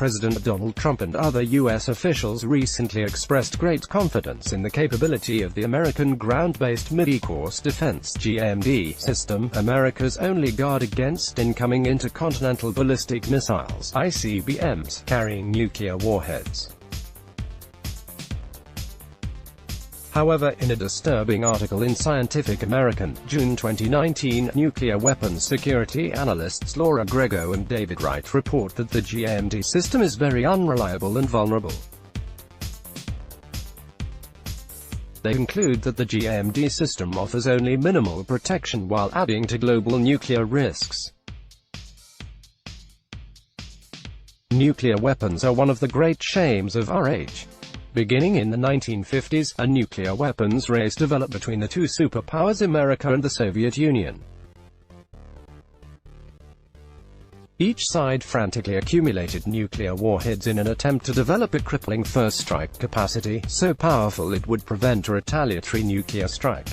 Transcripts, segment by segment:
President Donald Trump and other U.S. officials recently expressed great confidence in the capability of the American Ground-based Midcourse Defence (GMD) system, America's only guard against incoming intercontinental ballistic missiles (ICBMs) carrying nuclear warheads. However, in a disturbing article in Scientific American, June 2019, nuclear weapons security analysts Laura Grego and David Wright report that the GMD system is very unreliable and vulnerable. They conclude that the GMD system offers only minimal protection while adding to global nuclear risks. Nuclear weapons are one of the great shames of our age. Beginning in the 1950s, a nuclear weapons race developed between the two superpowers America and the Soviet Union. Each side frantically accumulated nuclear warheads in an attempt to develop a crippling first strike capacity, so powerful it would prevent a retaliatory nuclear strike.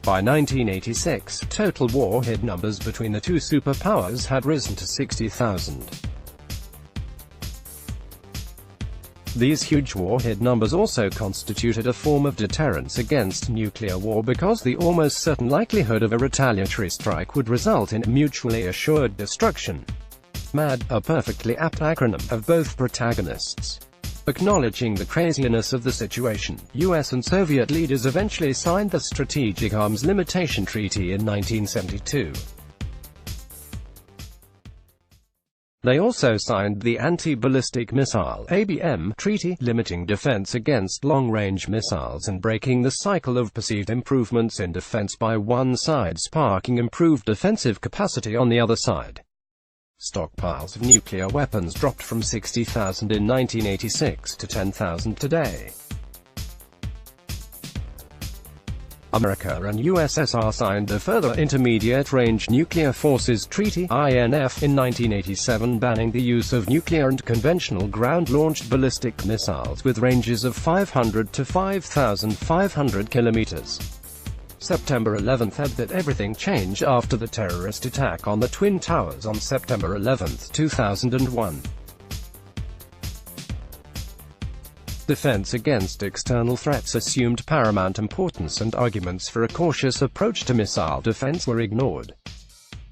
By 1986, total warhead numbers between the two superpowers had risen to 60,000. These huge warhead numbers also constituted a form of deterrence against nuclear war because the almost certain likelihood of a retaliatory strike would result in mutually assured destruction. MAD, a perfectly apt acronym of both protagonists. Acknowledging the craziness of the situation, US and Soviet leaders eventually signed the Strategic Arms Limitation Treaty in 1972. They also signed the Anti-Ballistic Missile (ABM) Treaty, limiting defense against long-range missiles and breaking the cycle of perceived improvements in defense by one side sparking improved defensive capacity on the other side. Stockpiles of nuclear weapons dropped from 60,000 in 1986 to 10,000 today. America and USSR signed the Further Intermediate-Range Nuclear Forces Treaty (INF) in 1987, banning the use of nuclear and conventional ground-launched ballistic missiles with ranges of 500 to 5,500 kilometers. September 11 had that everything changed after the terrorist attack on the Twin Towers on September 11, 2001. Defense against external threats assumed paramount importance and arguments for a cautious approach to missile defense were ignored.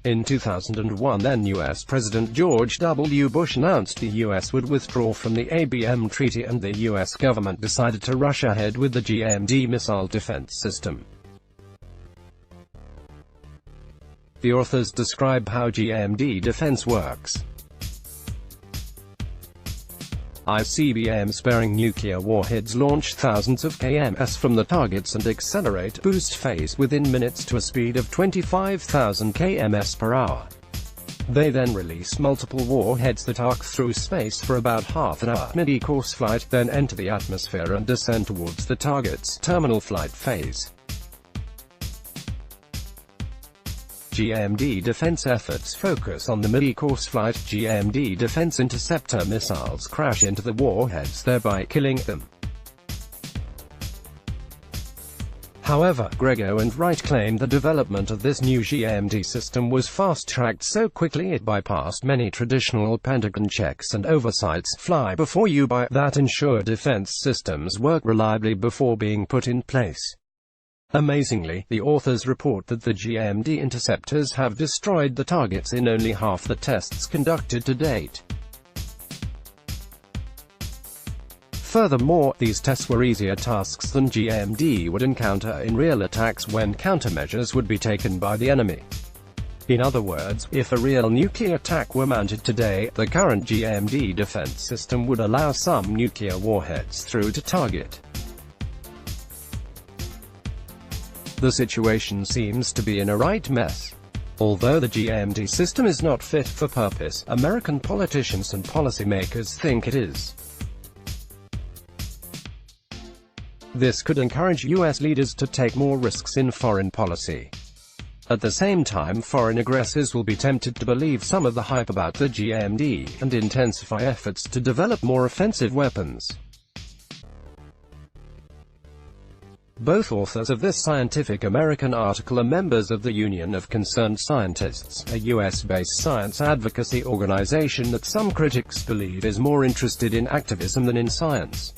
In 2001, then U.S. President George W. Bush announced the U.S. would withdraw from the ABM treaty and the U.S. government decided to rush ahead with the GMD missile defense system. The authors describe how GMD defense works. ICBMs-bearing nuclear warheads launch thousands of kms from the targets and accelerate boost phase within minutes to a speed of 25,000 km per hour. They then release multiple warheads that arc through space for about half an hour mid-course flight, then enter the atmosphere and descend towards the target's terminal flight phase. GMD defense efforts focus on the mid-course flight. GMD defense interceptor missiles crash into the warheads, thereby killing them. However, Grego and Wright claim the development of this new GMD system was fast-tracked so quickly it bypassed many traditional Pentagon checks and oversights, fly-before-you-buy, that ensure defense systems work reliably before being put in place. Amazingly, the authors report that the GMD interceptors have destroyed the targets in only half the tests conducted to date. Furthermore, these tests were easier tasks than GMD would encounter in real attacks when countermeasures would be taken by the enemy. In other words, if a real nuclear attack were mounted today, the current GMD defense system would allow some nuclear warheads through to target. The situation seems to be in a right mess. Although the GMD system is not fit for purpose, American politicians and policymakers think it is. This could encourage U.S. leaders to take more risks in foreign policy. At the same time, foreign aggressors will be tempted to believe some of the hype about the GMD, and intensify efforts to develop more offensive weapons. Both authors of this Scientific American article are members of the Union of Concerned Scientists, a US-based science advocacy organization that some critics believe is more interested in activism than in science.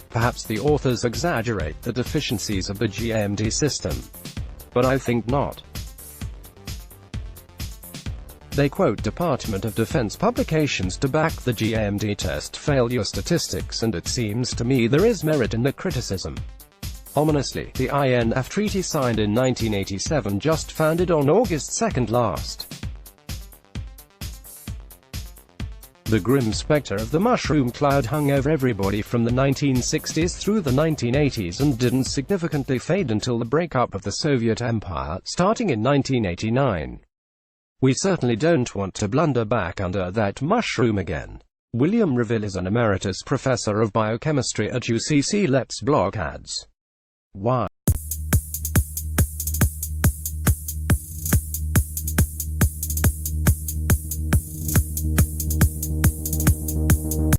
Perhaps the authors exaggerate the deficiencies of the GMD system, but I think not. They quote Department of Defense publications to back the GMD test failure statistics, and it seems to me there is merit in the criticism. Ominously, the INF Treaty signed in 1987 just founded on August 2 last. The grim spectre of the mushroom cloud hung over everybody from the 1960s through the 1980s and didn't significantly fade until the breakup of the Soviet Empire, starting in 1989. We certainly don't want to blunder back under that mushroom again. William Reville is an emeritus professor of biochemistry at UCC. Let's block ads. Why?